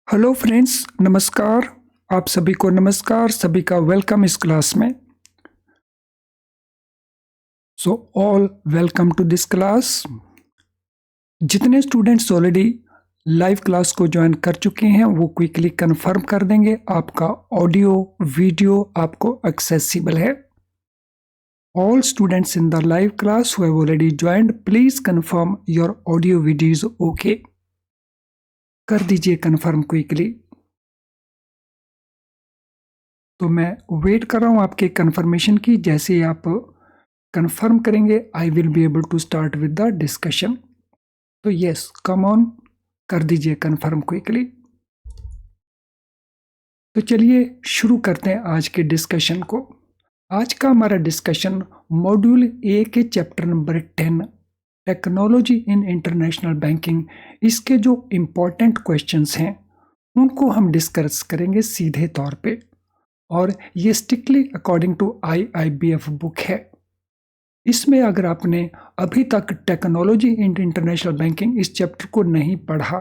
Hello friends, नमस्कार। आप सभी को नमस्कार, सभी का वेलकम इस क्लास में। So all welcome to this class. जितने स्टूडेंट्स ऑलरेडी लाइव क्लास को ज्वाइन कर चुके हैं वो क्विकली कंफर्म कर देंगे आपका ऑडियो वीडियो आपको एक्सेसिबल है। All students in the live class who have already joined, please confirm your audio video is okay. कर दीजिए कंफर्म क्विकली। तो मैं वेट कर रहा हूँ आपके कंफर्मेशन की। जैसे ही आप कंफर्म करेंगे I will be able to start with the discussion. तो यस, कम ऑन, कर दीजिए कंफर्म क्विकली। तो चलिए शुरू करते हैं आज के डिस्कशन को। आज का हमारा डिस्कशन मॉड्यूल ए के chapter number 10 technology in international banking, इसके जो इम्पोर्टेंट क्वेश्चंस हैं उनको हम डिस्कस करेंगे सीधे तौर पे। और ये strictly according to IIBF book है। इसमें अगर आपने अभी तक टेक्नोलॉजी इन इंटरनेशनल बैंकिंग इस चैप्टर को नहीं पढ़ा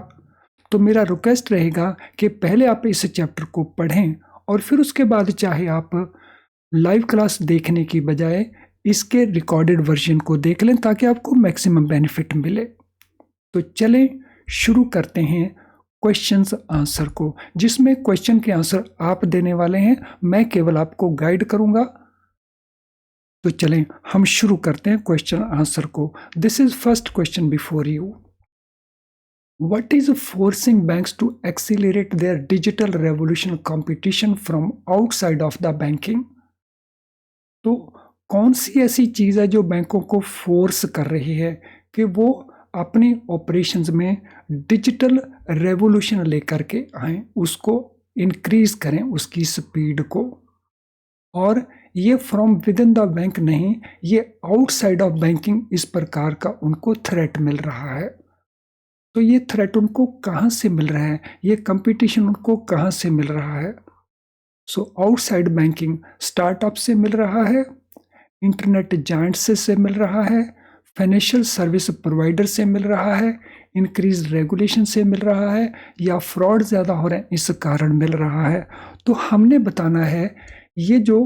तो मेरा रिक्वेस्ट रहेगा कि पहले आप इस चैप्टर को पढ़ें और फिर उसके बाद चाहे आप लाइव क्लास देखने की बजाय इसके रिकॉर्डेड वर्जन को देख लें ताकि आपको मैक्सिमम बेनिफिट मिले। तो चलें शुरू करते हैं क्वेश्चंस आंसर को, जिसमें क्वेश्चन के आंसर आप देने वाले हैं, मैं केवल आपको गाइड करूंगा। तो चलें हम शुरू करते हैं क्वेश्चन आंसर को। This is first question before you. What is forcing banks to accelerate their digital revolution competition from outside of the banking? तो कौन सी ऐसी चीज है जो बैंकों को फोर्स कर रही है कि वो अपनी ऑपरेशंस में डिजिटल रेवोल्यूशन लेकर के आए, उसको इंक्रीज करें उसकी स्पीड को। और ये from with in the bank नहीं, ये आउटसाइड ऑफ बैंकिंग इस प्रकार का उनको थ्रेट मिल रहा है। तो ये थ्रेट उनको कहाँ से मिल रहा है, ये कंपटीशन उनको कहाँ से मिल रहा है? सो आउटसाइड बैंकिंग स्टार्टअप से मिल रहा है, इंटरनेट जायंट से मिल रहा है, फाइनेंशियल सर्विस प्रोवाइडर से मिल रहा है, इंक्रीज रेगुलेशन से मिल रहा है, या फ्रॉड ज़्यादा हो रहे हैं इस कारण मिल रहा है। तो हमने बताना है ये जो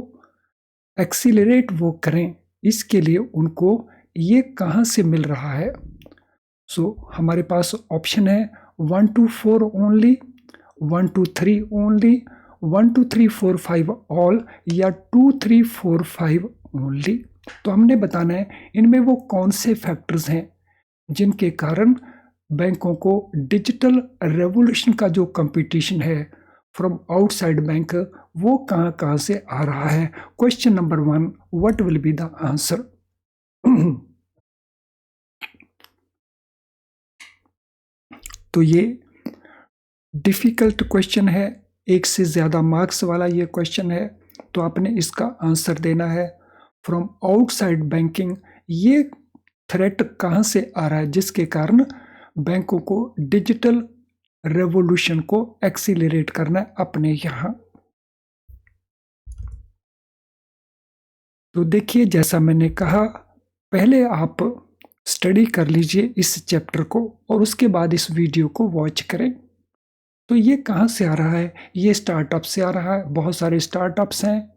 एक्सीलरेट वो करें इसके लिए उनको ये कहाँ से मिल रहा है। सो हमारे पास ऑप्शन है 1 2 4 ओनली, 1 2 3 ओनली, 1 2 3 4 5 ऑल, या 2 3 4 5 ओनली। तो हमने बताना है इनमें वो कौन से फैक्टर्स हैं जिनके कारण बैंकों को डिजिटल रेवोल्यूशन का जो कंपटीशन है फ्रॉम आउटसाइड बैंक वो कहाँ कहाँ से आ रहा है। Question number 1, what will be the answer? तो ये डिफिकल्ट क्वेश्चन है, एक से ज़्यादा मार्क्स वाला ये क्वेश्चन है। तो आपने इसका आंसर देना है फ्रॉम आउटसाइड बैंकिंग। ये थ्रेट कहाँ से आ रहा है जिसके कारण बैंकों को डिजिटल रेवोल्यूशन को एक्सीलरेट करना है अपने यहाँ। तो देखिए, जैसा मैंने कहा, पहले आप स्टडी कर लीजिए इस चैप्टर को और उसके बाद इस वीडियो को वॉच करें। तो ये कहाँ से आ रहा है? ये स्टार्टअप से आ रहा है। बहुत सारे स्टार्टअप्स हैं,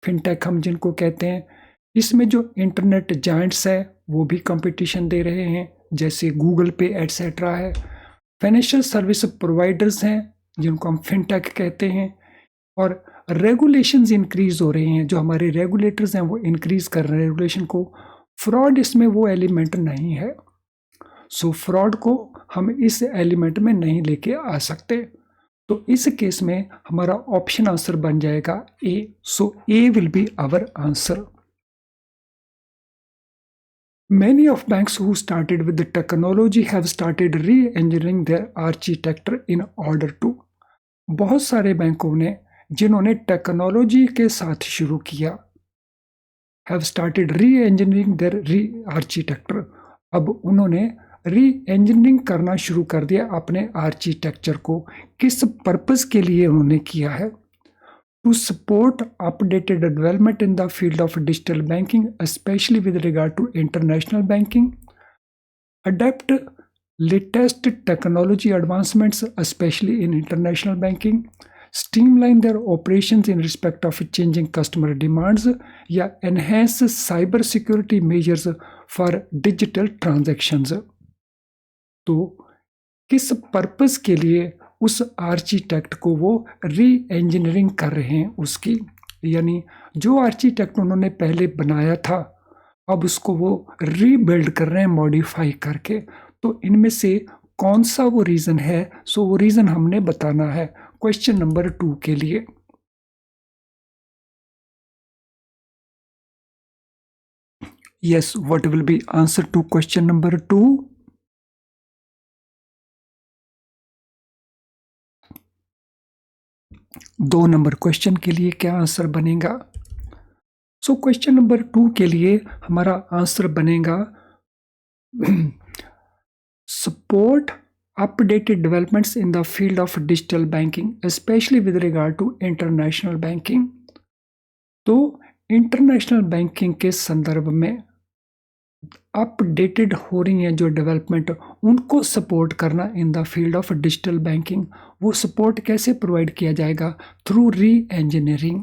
फिनटेक हम जिनको कहते हैं। इसमें जो इंटरनेट जायंट्स है वो भी कंपटीशन दे रहे हैं, जैसे गूगल पे एटसेट्रा है। फाइनेंशियल सर्विस प्रोवाइडर्स हैं जिनको हम फिनटेक कहते हैं। और रेगुलेशंस इंक्रीज हो रहे हैं, जो हमारे रेगुलेटर्स हैं वो इंक्रीज कर रहे हैं रेगुलेशन को। फ्रॉड इसमें वो एलिमेंट नहीं है, सो फ्रॉड को हम इस एलिमेंट में नहीं लेके आ सकते। तो इस केस में हमारा ऑप्शन आंसर बन जाएगा A. So A will be our answer. Many of banks who started with the technology have started re-engineering their architecture in order to। बहुत सारे बैंकों ने जिन्होंने टेक्नोलॉजी के साथ शुरू किया have started re-engineering their architecture। अब उन्होंने री इंजीनियरिंग करना शुरू कर दिया अपने आर्किटेक्चर को। किस पर्पस के लिए उन्होंने किया है? To support updated development in the field of digital banking, specially with regard to international banking, adept latest technology advancements, especially in international banking, streamline their operations in respect of changing customer demands, या enhance cyber security measures for digital transactions। तो किस purpose के लिए उस architect को वो री engineering कर रहे हैं उसकी, यानी जो आर्किटेक्ट उन्होंने पहले बनाया था अब उसको वो रीबिल्ड कर रहे हैं मॉडिफाई करके। तो इनमें से कौन सा वो रीजन है, सो वो रीजन हमने बताना है क्वेश्चन नंबर 2 के लिए। Yes, what will be answer to question number 2? दो नंबर क्वेश्चन के लिए क्या आंसर बनेगा? सो क्वेश्चन नंबर 2 के लिए हमारा आंसर बनेगा support updated developments in the field of digital banking, especially with regard to international banking। तो इंटरनेशनल बैंकिंग के संदर्भ में अपडेटेड हो रही हैं जो डेवलपमेंट, उनको सपोर्ट करना इन the field of digital banking. वो सपोर्ट कैसे प्रोवाइड किया जाएगा? थ्रू री engineering.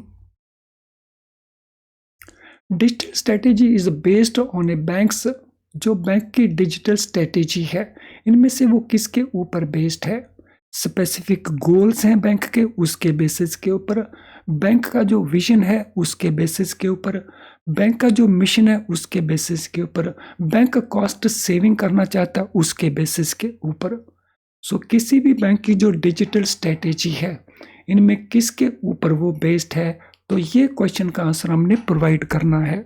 Digital strategy is based on A banks, जो बैंक की डिजिटल स्ट्रेटेजी है इनमें से वो किसके ऊपर बेस्ड है? स्पेसिफिक गोल्स हैं बैंक के, उसके बेसिस के ऊपर, बैंक का जो विजन है उसके बेसिस के ऊपर, बैंक का जो मिशन है उसके बेसिस के ऊपर, बैंक कॉस्ट सेविंग करना चाहता है उसके बेसिस के ऊपर। सो किसी भी बैंक की जो डिजिटल स्ट्रेटेजी है इनमें किसके ऊपर वो बेस्ड है, तो ये क्वेश्चन का आंसर हमने प्रोवाइड करना है।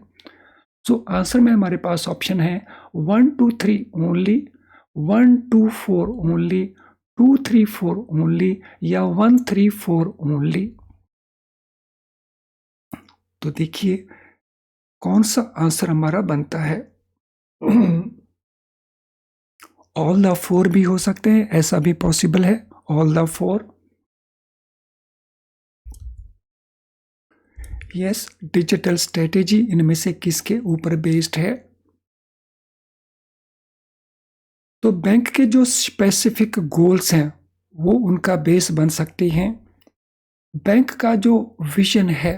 सो आंसर में हमारे पास ऑप्शन है 1 2 3 ओनली, 1 2 4 ओनली, 2 3 4 ओनली, या 1 3 4 ओनली। तो देखिए कौन सा आंसर हमारा बनता है। ऑल द 4 भी हो सकते हैं, ऐसा भी पॉसिबल है, all the 4। Yes, digital strategy इनमें से किसके ऊपर बेस्ड है? तो बैंक के जो स्पेसिफिक गोल्स हैं वो उनका बेस बन सकती हैं। बैंक का जो विजन है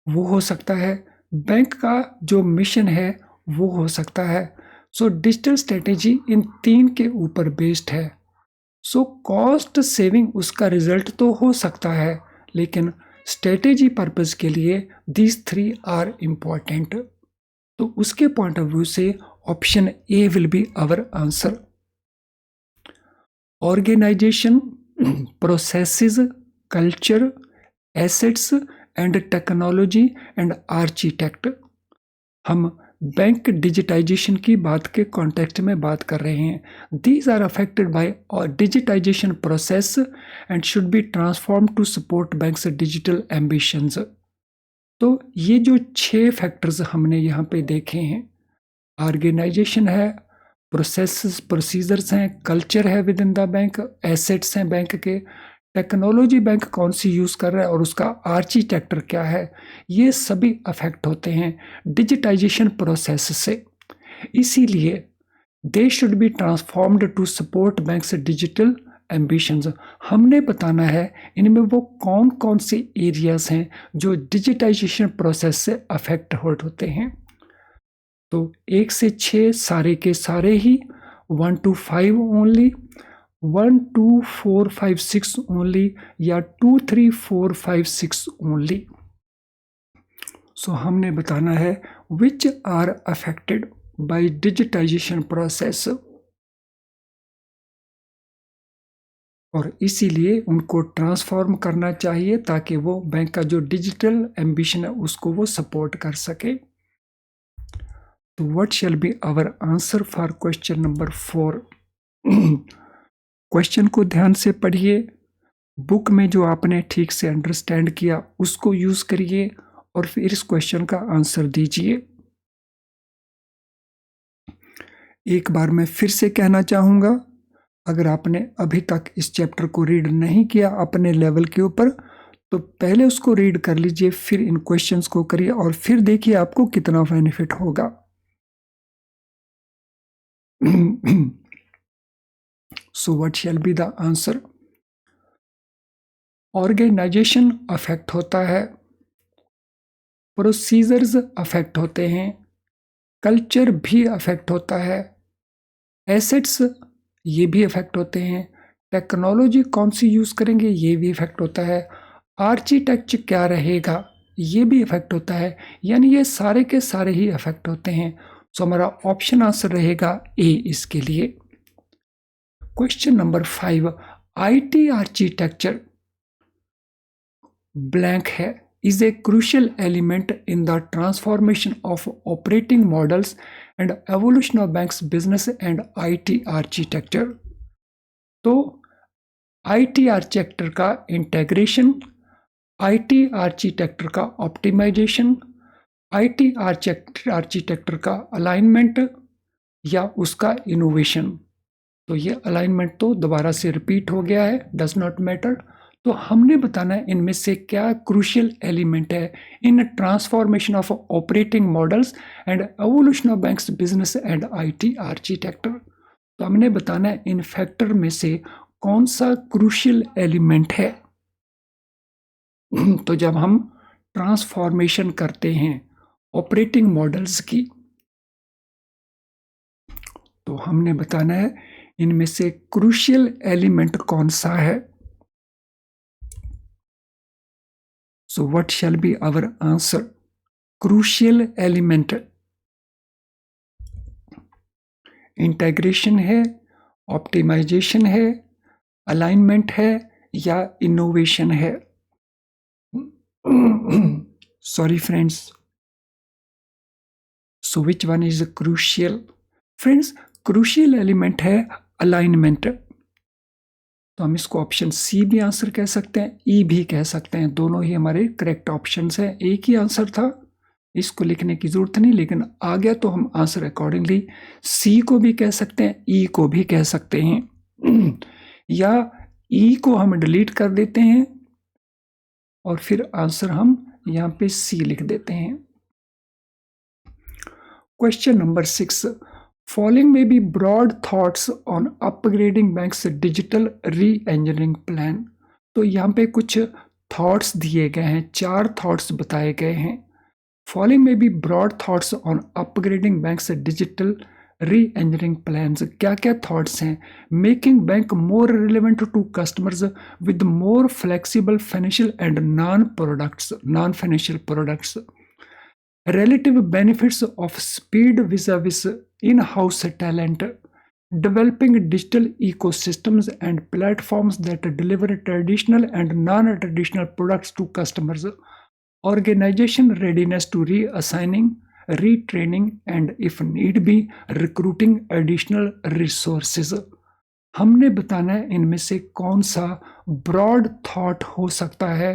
वो हो सकता है, बैंक का जो मिशन है वो हो सकता है। सो डिजिटल स्ट्रेटेजी इन 3 के ऊपर बेस्ड है। सो कॉस्ट सेविंग उसका रिजल्ट तो हो सकता है, लेकिन स्ट्रेटेजी पर्पस के लिए दीज 3 आर इम्पॉर्टेंट। तो उसके पॉइंट ऑफ व्यू से option A will be our answer. Organisation, processes, culture, assets and technology and architect. हम बैंक डिजिटाइजेशन की बात के कॉन्टेक्स्ट में बात कर रहे हैं। These are affected by digitisation process and should be transform to support banks digital ambitions. तो ये जो 6 फैक्टर्स हमने यहाँ पे देखे हैं, ऑर्गेनाइजेशन है, प्रोसेस प्रोसीजर्स हैं, कल्चर है with in the bank, assets हैं बैंक के, टेक्नोलॉजी बैंक कौन सी यूज़ कर रहा है और उसका आर्किटेक्चर क्या है, ये सभी अफेक्ट होते हैं डिजिटाइजेशन प्रोसेस से। इसीलिए they should be transformed to support banks digital ambitions. हमने बताना है इनमें वो कौन कौन से एरियाज हैं जो डिजिटाइजेशन प्रोसेस से अफेक्ट होते हैं। तो 1 से 6 सारे के सारे ही, 1 to 5 ओनली, 1 2 4 5 6 ओनली, या 2 3 4 5 6 ओनली। सो हमने बताना है which are affected by digitisation process, और इसीलिए उनको ट्रांसफॉर्म करना चाहिए ताकि वो बैंक का जो डिजिटल एम्बिशन है उसको वो सपोर्ट कर सके। तो what shall be our answer for question number 4? Question को ध्यान से पढ़िए, बुक में जो आपने ठीक से अंडरस्टैंड किया उसको यूज करिए और फिर इस क्वेश्चन का आंसर दीजिए। एक बार मैं फिर से कहना चाहूँगा, अगर आपने अभी तक इस चैप्टर को रीड नहीं किया अपने लेवल के ऊपर, तो पहले उसको रीड कर लीजिए, फिर इन क्वेश्चंस को करिए और फिर देखिए आपको कितना बेनिफिट होगा। So what shall be the answer? Organisation affect होता है, प्रोसीजर्स अफेक्ट होते हैं, कल्चर भी अफेक्ट होता है, एसेट्स ये भी अफेक्ट होते हैं, टेक्नोलॉजी कौन सी यूज़ करेंगे ये भी इफेक्ट होता है, आर्किटेक्चर क्या रहेगा ये भी इफेक्ट होता है, यानी ये सारे के सारे ही इफेक्ट होते हैं। सो हमारा ऑप्शन आंसर रहेगा ए इसके लिए। Question number 5, IT architecture blank है is a crucial element in the transformation of operating models and evolution of banks business and IT architecture। तो IT आर्किटेक्टर का इंटेग्रेशन, IT आर्किटेक्टर का ऑप्टिमाइजेशन, IT आर्किटेक्टर का alignment या उसका innovation. तो ये alignment तो दोबारा से रिपीट हो गया है, डज नॉट मैटर। तो हमने बताना है इनमें से क्या क्रूशियल एलिमेंट है in transformation of operating models and evolution of banks business and IT architecture. तो हमने बताना है इन फैक्टर में से कौन सा क्रूशियल एलिमेंट है। तो जब हम ट्रांसफॉर्मेशन करते हैं ऑपरेटिंग मॉडल्स की, तो हमने बताना है इनमें से क्रूशियल एलिमेंट कौन सा है। So what shall be our answer? Crucial element integration है, ऑप्टिमाइजेशन है, अलाइनमेंट है या इनोवेशन है। Sorry friends, so which one is crucial? Friends, crucial element है अलाइनमेंट। तो हम इसको ऑप्शन सी भी आंसर कह सकते हैं, ई भी कह सकते हैं, दोनों ही हमारे करेक्ट ऑप्शंस हैं। एक ही आंसर था, इसको लिखने की जरूरत नहीं, लेकिन आ गया तो हम आंसर अकॉर्डिंगली सी को भी कह सकते हैं, ई को भी कह सकते हैं, या ई को हम डिलीट कर देते हैं और फिर आंसर हम यहाँ पे सी लिख देते हैं। Question number 6, Following may be broad thoughts on upgrading banks digital re-engineering plan। तो यहाँ पे कुछ थॉट्स दिए गए हैं, 4 थॉट्स बताए गए हैं। Following may be broad thoughts on upgrading banks digital re-engineering plans। क्या क्या थॉट्स हैं? Making bank more relevant to customers with more flexible financial and non-financial products। Relative benefits of speed vis-a-vis in-house talent, developing digital ecosystems and platforms that deliver traditional and non-traditional products to customers, organization readiness to reassigning, retraining, and if need be, recruiting additional resources। हमने बताना है इनमें से कौन सा broad thought हो सकता है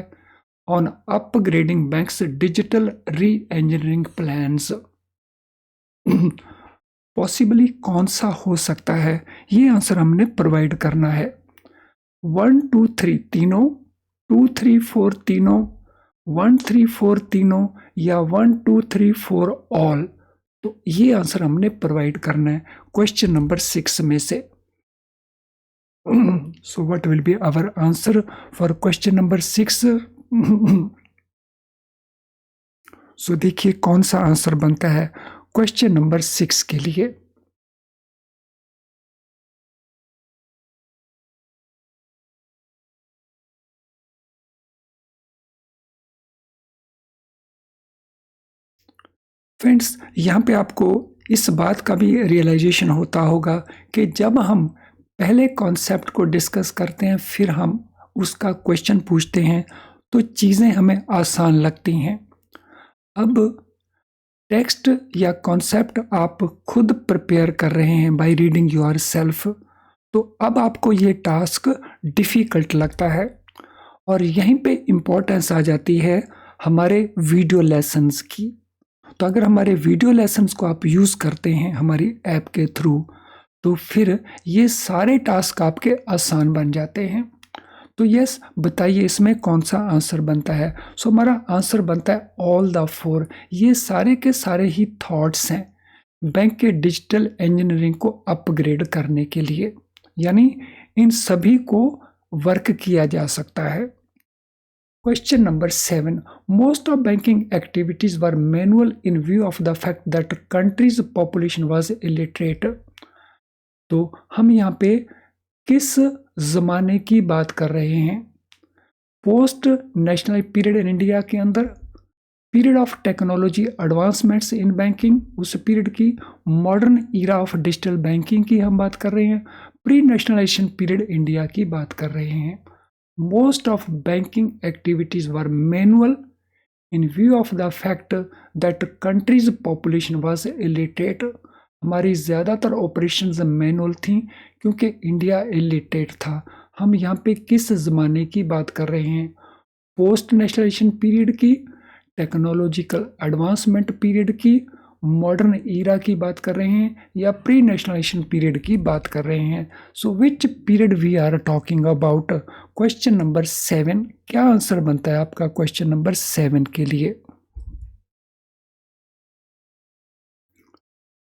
on upgrading banks digital re-engineering plans। Possibly कौन सा हो सकता है, ये आंसर हमने प्रोवाइड करना है। 1 2 3 तीनों, 2 3 4 तीनों, 1 3 4 तीनों, या 1 2 3 4 ऑल। तो ये आंसर हमने प्रोवाइड करना है क्वेश्चन नंबर 6 में से। So what will be our answer for question number 6? So देखिए कौन सा आंसर बनता है क्वेश्चन नंबर 6 के लिए। फ्रेंड्स, यहाँ पे आपको इस बात का भी रियलाइजेशन होता होगा कि जब हम पहले कॉन्सेप्ट को डिस्कस करते हैं फिर हम उसका क्वेश्चन पूछते हैं तो चीज़ें हमें आसान लगती हैं। अब टेक्स्ट या कॉन्सेप्ट आप खुद प्रिपेयर कर रहे हैं बाय रीडिंग योर सेल्फ, तो अब आपको ये टास्क डिफ़िकल्ट लगता है और यहीं पे इम्पोर्टेंस आ जाती है हमारे वीडियो लेसन्स की। तो अगर हमारे वीडियो लेसन्स को आप यूज़ करते हैं हमारी ऐप के थ्रू, तो फिर ये सारे टास्क आपके आसान बन जाते हैं। तो यस, बताइए इसमें कौन सा आंसर बनता है? सो हमारा आंसर बनता है ऑल द 4। ये सारे के सारे ही थॉट्स हैं बैंक के डिजिटल इंजीनियरिंग को अपग्रेड करने के लिए, यानी इन सभी को वर्क किया जा सकता है। Question number 7. Most of banking activities were manual in view of the fact that country's population was illiterate. तो हम यहाँ पे किस जमाने की बात कर रहे हैं? Post national period in India के अंदर, period of technology advancements in banking, उस पीरियड की, modern era of digital banking की हम बात कर रहे हैं, प्री नेशनलाइजेशन पीरियड इंडिया की बात कर रहे हैं। Most of banking activities were manual in view of the fact that countries population was illiterate. हमारी ज़्यादातर ऑपरेशंस मैनुअल थी क्योंकि इंडिया इलिटरेट था। हम यहाँ पे किस ज़माने की बात कर रहे हैं? पोस्ट नेशनलाइजेशन पीरियड की, टेक्नोलॉजिकल एडवांसमेंट पीरियड की, मॉडर्न ईरा की बात कर रहे हैं, या प्री नेशनलाइजेशन पीरियड की बात कर रहे हैं? So which period we are talking about? Question number 7, क्या आंसर बनता है आपका क्वेश्चन नंबर 7 के लिए?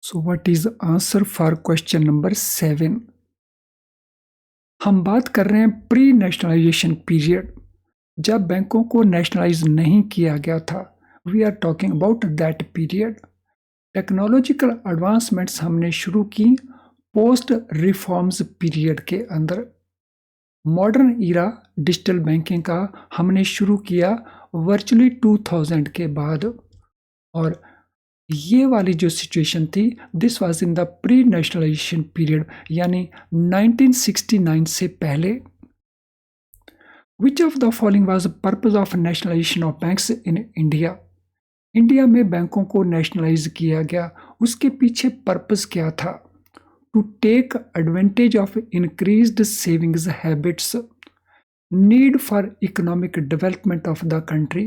So what is answer for question number 7? हम बात कर रहे हैं प्री नेशनलाइजेशन पीरियड, जब बैंकों को नेशनलाइज नहीं किया गया था। We are talking about that period. Technological advancements हमने शुरू की पोस्ट रिफॉर्म्स पीरियड के अंदर। मॉडर्न ईरा डिजिटल बैंकिंग का हमने शुरू किया वर्चुअली 2000 के बाद, और ये वाली जो सिचुएशन थी this was in the pre nationalisation period, यानी 1969 से पहले। Which of the following was purpose of nationalisation of banks in India? India में बैंकों को नेशनलाइज किया गया, उसके पीछे पर्पस क्या था? To take advantage of increased savings habits, need for economic development of the country,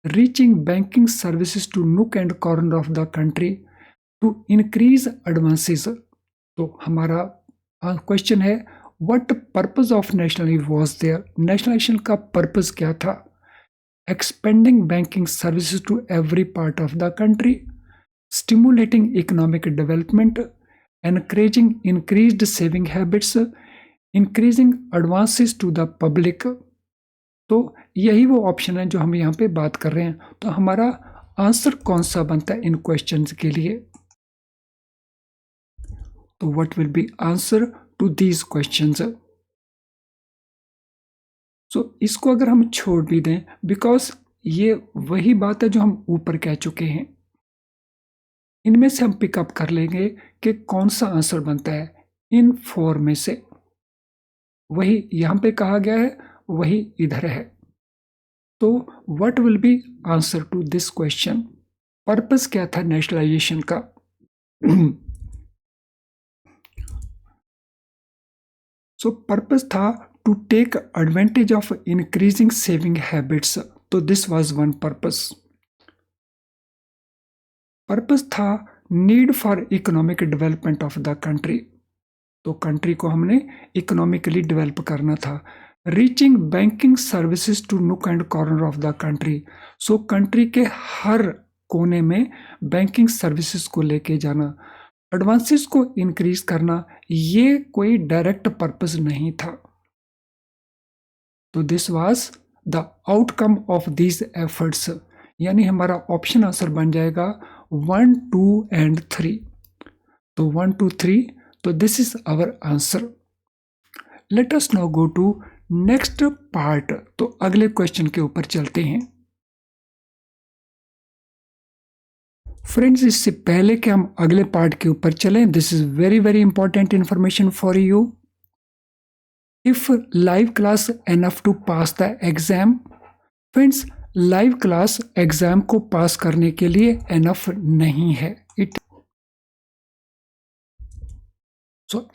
reaching banking services to nook and corner of the country, to increase advances. तो हमारा क्वेश्चन है what purpose of nationalisation was there? Nationalisation का purpose क्या था? Expanding banking services to every part of the country, stimulating economic development, encouraging increased saving habits, increasing advances to the public। तो यही वो option है जो हम यहाँ पे बात कर रहे हैं। तो हमारा आंसर कौन सा बनता है इन क्वेश्चंस के लिए? तो what will be answer to these questions? इसको अगर हम छोड़ भी दें, बिकॉज ये वही बात है जो हम ऊपर कह चुके हैं, इनमें से हम पिकअप कर लेंगे कि कौन सा आंसर बनता है इन 4 में से। वही यहाँ पे कहा गया है, वही इधर है। तो what will be answer to this question? Purpose क्या था नेशनलाइजेशन का? पर्पस था to take advantage of increasing saving habits। तो this was one purpose। Purpose था need for economic development of the country, तो कंट्री को हमने इकोनॉमिकली डेवलप करना था। Reaching banking services to nook and corner of the country, so country के हर कोने में बैंकिंग सर्विसेज को लेके जाना। एडवांसेस को इंक्रीज करना, ये कोई डायरेक्ट पर्पस नहीं था। तो this was the outcome of these efforts, यानी हमारा ऑप्शन आंसर बन जाएगा 1, 2 एंड 3। तो 1, 2, 3, तो this is our answer. Let us now go to next part. तो अगले क्वेश्चन के ऊपर चलते हैं। फ्रेंड्स, इससे पहले कि हम अगले पार्ट के ऊपर चलें, this is very very important information for you. If live class enough to pass the exam? Friends, live class exam को पास करने के लिए एनफ नहीं है।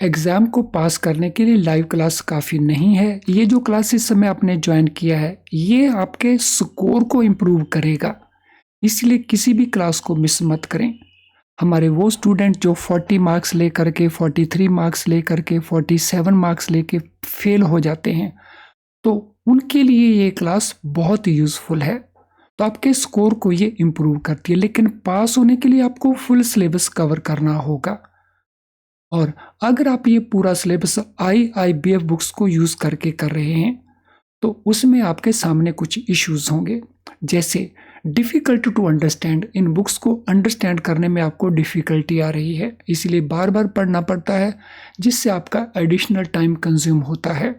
एग्जाम को पास करने के लिए लाइव क्लास काफ़ी नहीं है। ये जो क्लासेस समय आपने ज्वाइन किया है, ये आपके स्कोर को इम्प्रूव करेगा, इसलिए किसी भी क्लास को मिस मत करें। हमारे वो स्टूडेंट जो 40 मार्क्स लेकर के, 43 मार्क्स लेकर के, 47 मार्क्स लेके फेल हो जाते हैं, तो उनके लिए ये क्लास बहुत यूज़फुल है। तो आपके स्कोर को ये इम्प्रूव करती है। लेकिन पास होने के लिए आपको फुल सिलेबस कवर करना होगा। और अगर आप ये पूरा सिलेबस IIBF बुक्स को यूज करके कर रहे हैं तो उसमें आपके सामने कुछ इश्यूज होंगे, जैसे डिफिकल्ट टू अंडरस्टैंड। इन बुक्स को अंडरस्टैंड करने में आपको डिफिकल्टी आ रही है, इसलिए बार बार पढ़ना पड़ता है, जिससे आपका एडिशनल टाइम कंज्यूम होता है।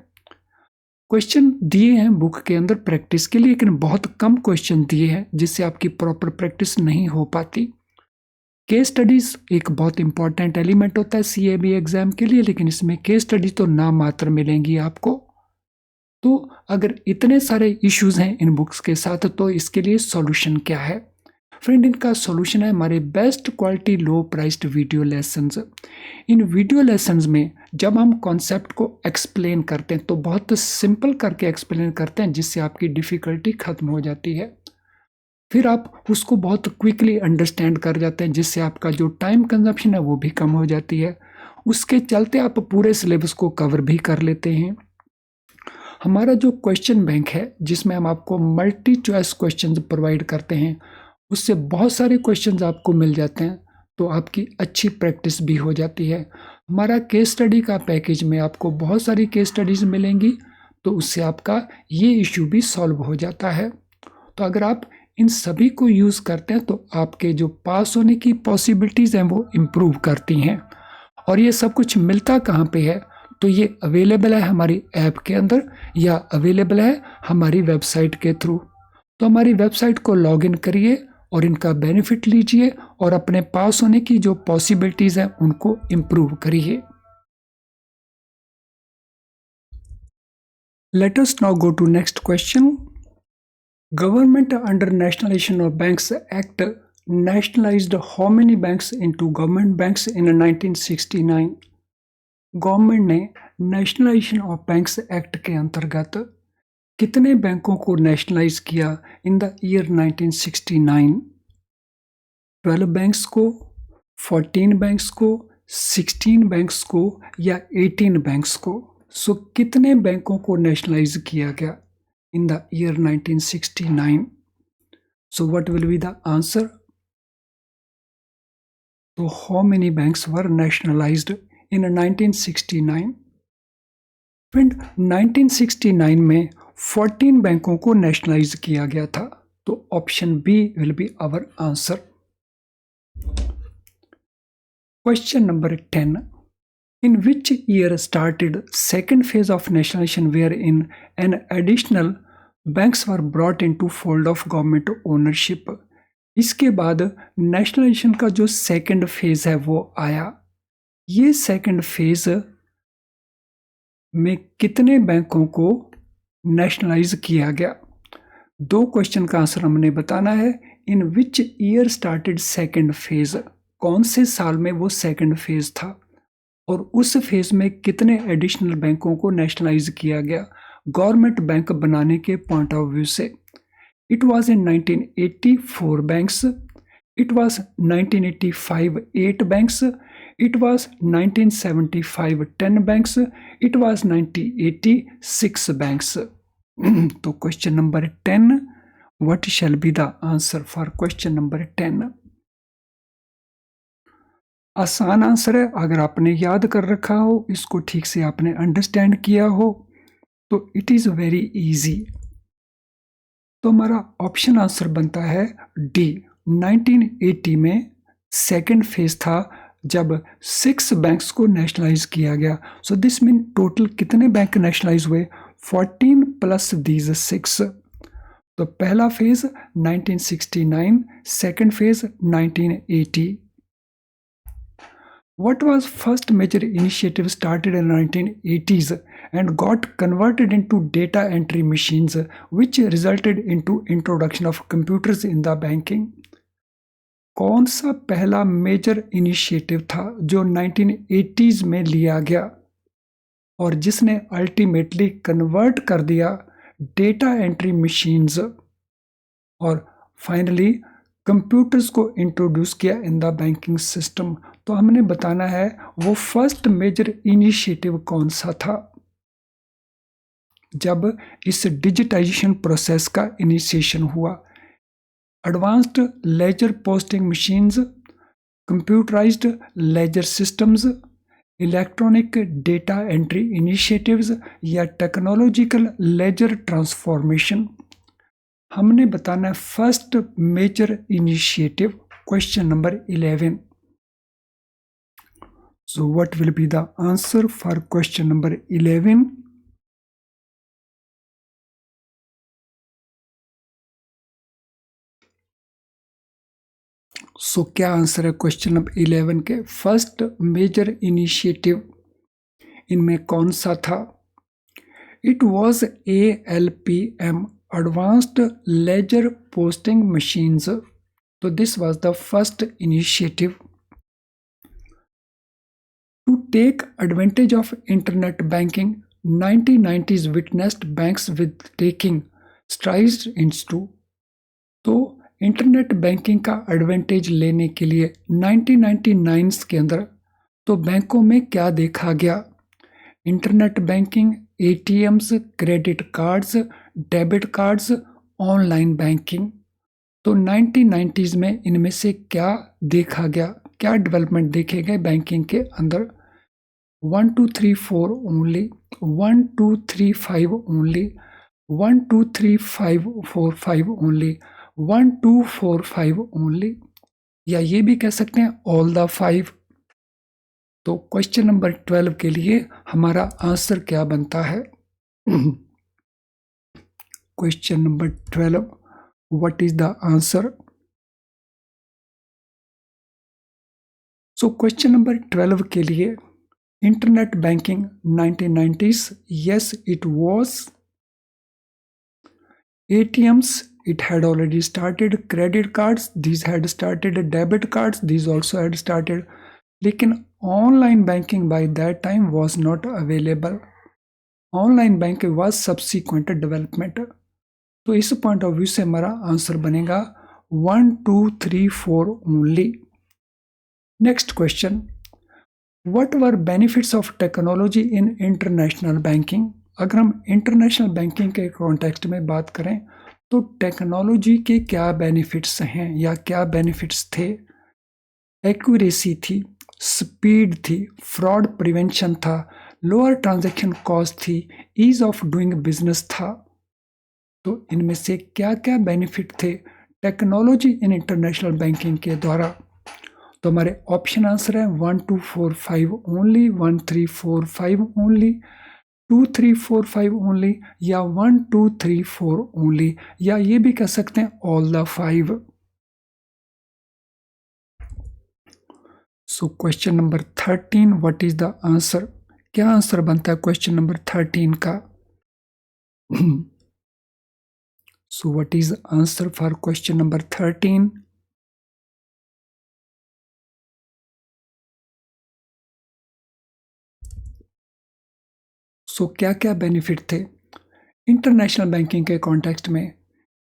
क्वेश्चन दिए हैं बुक के अंदर प्रैक्टिस के लिए, लेकिन बहुत कम क्वेश्चन दिए हैं, जिससे आपकी प्रॉपर प्रैक्टिस नहीं हो पाती। केस स्टडीज एक बहुत इंपॉर्टेंट एलिमेंट होता है CAB एग्जाम के लिए, लेकिन इसमें केस स्टडी तो नाम मात्र मिलेंगी आपको। तो अगर इतने सारे इश्यूज हैं इन बुक्स के साथ, तो इसके लिए सॉल्यूशन क्या है? फ्रेंड, इनका सॉल्यूशन है हमारे best quality low priced video lessons. इन वीडियो लेसन्स में जब हम कॉन्सेप्ट को एक्सप्लेन करते हैं तो बहुत सिंपल करके एक्सप्लेन करते हैं, जिससे आपकी डिफ़िकल्टी ख़त्म हो जाती है। फिर आप उसको बहुत क्विकली अंडरस्टैंड कर जाते हैं, जिससे आपका जो टाइम कंजप्शन है वो भी कम हो जाती है। उसके चलते आप पूरे सिलेबस को कवर भी कर लेते हैं। हमारा जो क्वेश्चन बैंक है, जिसमें हम आपको मल्टी चॉइस क्वेश्चंस प्रोवाइड करते हैं, उससे बहुत सारे क्वेश्चंस आपको मिल जाते हैं, तो आपकी अच्छी प्रैक्टिस भी हो जाती है। हमारा केस स्टडी का पैकेज में आपको बहुत सारी केस स्टडीज मिलेंगी, तो उससे आपका ये इशू भी सॉल्व हो जाता है। तो अगर आप इन सभी को यूज़ करते हैं तो आपके जो पास होने की पॉसिबिलिटीज़ हैं वो इम्प्रूव करती हैं। और ये सब कुछ मिलता कहाँ पे है? तो ये अवेलेबल है हमारी ऐप के अंदर, या अवेलेबल है हमारी वेबसाइट के थ्रू। तो हमारी वेबसाइट को लॉगिन करिए और इनका बेनिफिट लीजिए, और अपने पास होने की जो पॉसिबिलिटीज़ हैं उनको इम्प्रूव करिए। Let us now go to next question. Government under Nationalization of Banks Act nationalized how many banks into government banks in 1969? Government ने नेशनलाइजेशन ऑफ बैंक्स एक्ट के अंतर्गत कितने बैंकों को नेशनलाइज किया इन द ईयर 1969? 12 बैंक्स को, 14 banks को, 16 banks को, या 18 बैंक्स को? सो कितने बैंकों को नेशनलाइज किया गया in the year 1969? So what will be the answer? तो how many banks were nationalized in 1969? Friend, 1969 में 14 बैंकों को नेशनलाइज किया गया था, तो option B will be our answer. Question number 10. In which year started second phase of nationalization wherein an additional banks were brought into fold of government ownership? इसके बाद nationalisation का जो सेकंड फेज है वो आया। ये सेकंड फेज में कितने बैंकों को नेशनलाइज किया गया? दो क्वेश्चन का आंसर हमने बताना है। In which year started second phase, कौन से साल में वो सेकंड फेज था, और उस फेज में कितने एडिशनल बैंकों को नेशनलाइज किया गया गवर्नमेंट बैंक बनाने के पॉइंट ऑफ व्यू से? It was in 1980 4 banks, it was 1985 8 banks, it was 1975 10 banks, it was 1980 6 banks. तो question number 10, what shall be the answer for question number 10? आसान आंसर है, अगर आपने याद कर रखा हो, इसको ठीक से आपने अंडरस्टैंड किया हो, तो इट इज़ वेरी इजी। तो हमारा ऑप्शन आंसर बनता है डी। 1980 में सेकंड फेज था जब 6 बैंक्स को नेशनलाइज किया गया। सो दिस मीन टोटल कितने बैंक नेशनलाइज हुए? 14 प्लस दीज 6। तो पहला phase 1969, second phase 1980। What was first major initiative started in 1980s and got converted into data entry machines, which resulted into introduction of computers in the banking? कौन सा पहला major initiative था जो 1980s में लिया गया और जिसने अल्टीमेटली कन्वर्ट कर दिया डेटा एंट्री मशीन्स और फाइनली कंप्यूटर्स को इंट्रोड्यूस किया इन द बैंकिंग सिस्टम? तो हमने बताना है वो फर्स्ट मेजर इनिशिएटिव कौन सा था जब इस डिजिटाइजेशन प्रोसेस का इनिशिएशन हुआ। advanced ledger posting machines, computerized ledger systems, electronic data entry initiatives या टेक्नोलॉजिकल लेजर ट्रांसफॉर्मेशन। हमने बताना है first major initiative, question number 11। So what will be the answer for question number 11? So क्या answer है question number 11 के? First major initiative इनमें कौन सा था? It was ALPM, advanced ledger posting machines. तो this was the first initiative to take advantage of internet banking. 1990s witnessed banks with taking strides into. तो internet banking का advantage लेने के लिए 1999 के अंदर तो बैंकों में क्या देखा गया? Internet banking, ATMs, credit cards, debit cards, online banking. तो 1990s में इनमें से क्या देखा गया, क्या डेवलपमेंट देखे गए बैंकिंग के अंदर? 1 2 3 4 ओनली, 1 2 3 5 ओनली, 1 2 3 5 4 5 ओनली, 1 2 4 5 ओनली, या ये भी कह सकते हैं ऑल द 5। तो क्वेश्चन नंबर 12 के लिए हमारा आंसर क्या बनता है? Question number 12, what is the answer? So question number 12 के लिए internet banking 1990s, yes it was. ATMs, it had already started. Credit cards, these had started. Debit cards, these also had started. लेकिन online banking by that time was not available. Online banking was subsequent development. तो इस point of view से हमारा answer बनेगा 1 2 3 4 only. Next question, what were benefits of technology in international banking? अगर हम international banking के context में बात करें तो टेक्नोलॉजी के क्या बेनिफिट्स हैं या क्या बेनिफिट्स थे? एक्यूरेसी थी, स्पीड थी, फ्रॉड प्रिवेंशन था, लोअर ट्रांजैक्शन कॉस्ट थी, ईज ऑफ डूइंग बिजनेस था। तो इनमें से क्या क्या बेनिफिट थे टेक्नोलॉजी इन इंटरनेशनल बैंकिंग के द्वारा? तो हमारे ऑप्शन आंसर है 1 2 4 5 ओनली, 1 3 4 5 ओनली, 2 3 4 5 ओनली, या 1 2 3 4 ओनली, या ये भी कह सकते हैं all the 5। So question number 13, what is the answer? क्या आंसर बनता है क्वेश्चन नंबर 13 का? So what is answer for question number 13? सो क्या क्या बेनिफिट थे इंटरनेशनल बैंकिंग के कॉन्टेक्स्ट में?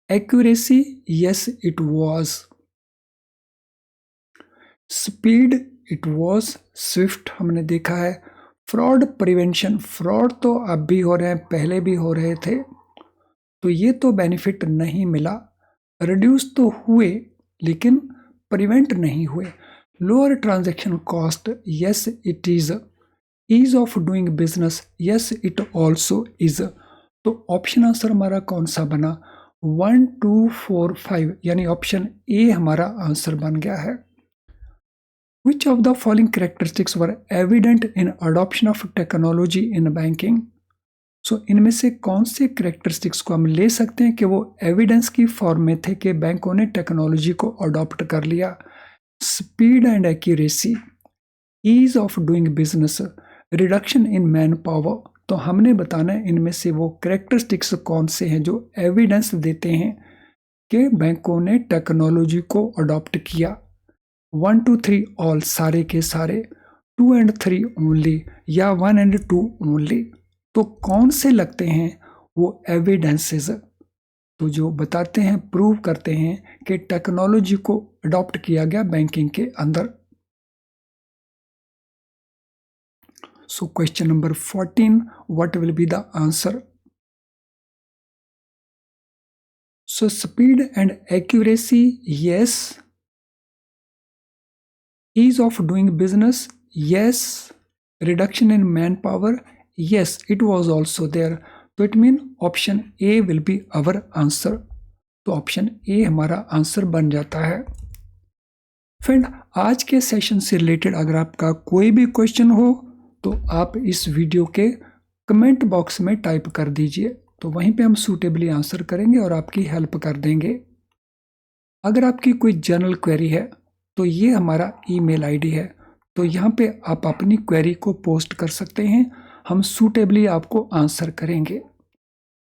Accuracy, yes it was. Speed, it was Swift, हमने देखा है। फ्रॉड प्रिवेंशन, फ्रॉड तो अब भी हो रहे हैं, पहले भी हो रहे थे, तो ये तो बेनिफिट नहीं मिला। रिड्यूस तो हुए लेकिन प्रिवेंट नहीं हुए। Lower transaction cost, yes it is. Ease of doing business, yes it also is. तो ऑप्शन आंसर हमारा कौन सा बना? 1 2 4 5, यानी ऑप्शन ए हमारा आंसर बन गया है। Which of the following characteristics were evident in adoption of technology in banking? सो इनमें से कौन से करेक्टरिस्टिक्स को हम ले सकते हैं कि वो एविडेंस की फॉर्म में थे कि बैंकों ने टेक्नोलॉजी को अडॉप्ट कर लिया? Speed and accuracy, ease of doing business, reduction in manpower. तो हमने बताना है इनमें से वो करेक्टरिस्टिक्स कौन से हैं जो एविडेंस देते हैं कि बैंकों ने टेक्नोलॉजी को अडॉप्ट किया। 1 2 3 ऑल, सारे के सारे, 2 एंड 3 ओनली, या 1 एंड 2 ओनली। तो कौन से लगते हैं वो एविडेंसेस तो जो बताते हैं, प्रूव करते हैं कि टेक्नोलॉजी को अडॉप्ट किया गया बैंकिंग के अंदर? So question number 14, what will be the answer? So speed and accuracy, yes. Ease of doing business, yes. Reduction in manpower, yes, it was also there. तो it mean option A will be our answer. तो option A हमारा answer बन जाता है। Friend, आज के session से related अगर आपका कोई भी क्वेश्चन हो तो आप इस वीडियो के कमेंट बॉक्स में टाइप कर दीजिए, तो वहीं पे हम सूटेबली आंसर करेंगे और आपकी हेल्प कर देंगे। अगर आपकी कोई जनरल क्वेरी है तो ये हमारा ईमेल आईडी है, तो यहाँ पे आप अपनी क्वेरी को पोस्ट कर सकते हैं, हम सूटेबली आपको आंसर करेंगे।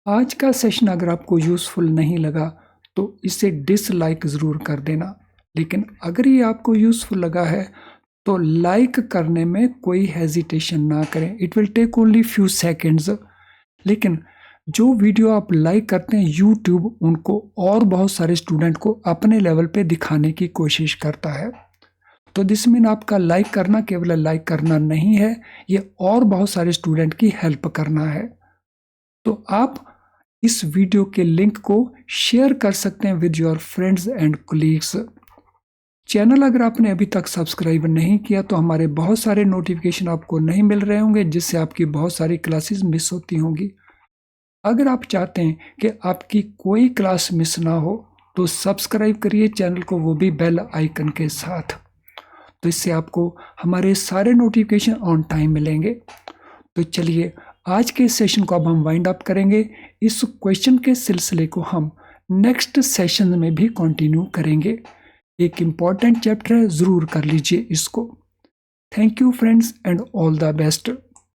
आज का सेशन अगर आपको यूज़फुल नहीं लगा तो इसे डिसलाइक ज़रूर कर देना, लेकिन अगर ये आपको यूज़फुल लगा है तो लाइक करने में कोई हेजिटेशन ना करें। It will take only few seconds. लेकिन जो वीडियो आप लाइक करते हैं यूट्यूब उनको और बहुत सारे स्टूडेंट को अपने लेवल पे दिखाने की कोशिश करता है। तो दिस मीन आपका लाइक करना केवल लाइक करना नहीं है, ये और बहुत सारे स्टूडेंट की हेल्प करना है। तो आप इस वीडियो के लिंक को शेयर कर सकते हैं with your friends and colleagues. Channel अगर आपने अभी तक सब्सक्राइब नहीं किया तो हमारे बहुत सारे नोटिफिकेशन आपको नहीं मिल रहे होंगे, जिससे आपकी बहुत सारी क्लासेस मिस होती होंगी। अगर आप चाहते हैं कि आपकी कोई क्लास मिस ना हो तो सब्सक्राइब करिए चैनल को, वो भी बेल आइकन के साथ। तो इससे आपको हमारे सारे नोटिफिकेशन ऑन टाइम मिलेंगे। तो चलिए आज के सेशन को अब हम वाइंड अप करेंगे। इस क्वेश्चन के सिलसिले को हम नेक्स्ट सेशन में भी कंटिन्यू करेंगे। एक इम्पॉर्टेंट चैप्टर है, ज़रूर कर लीजिए इसको। Thank you friends and all the best.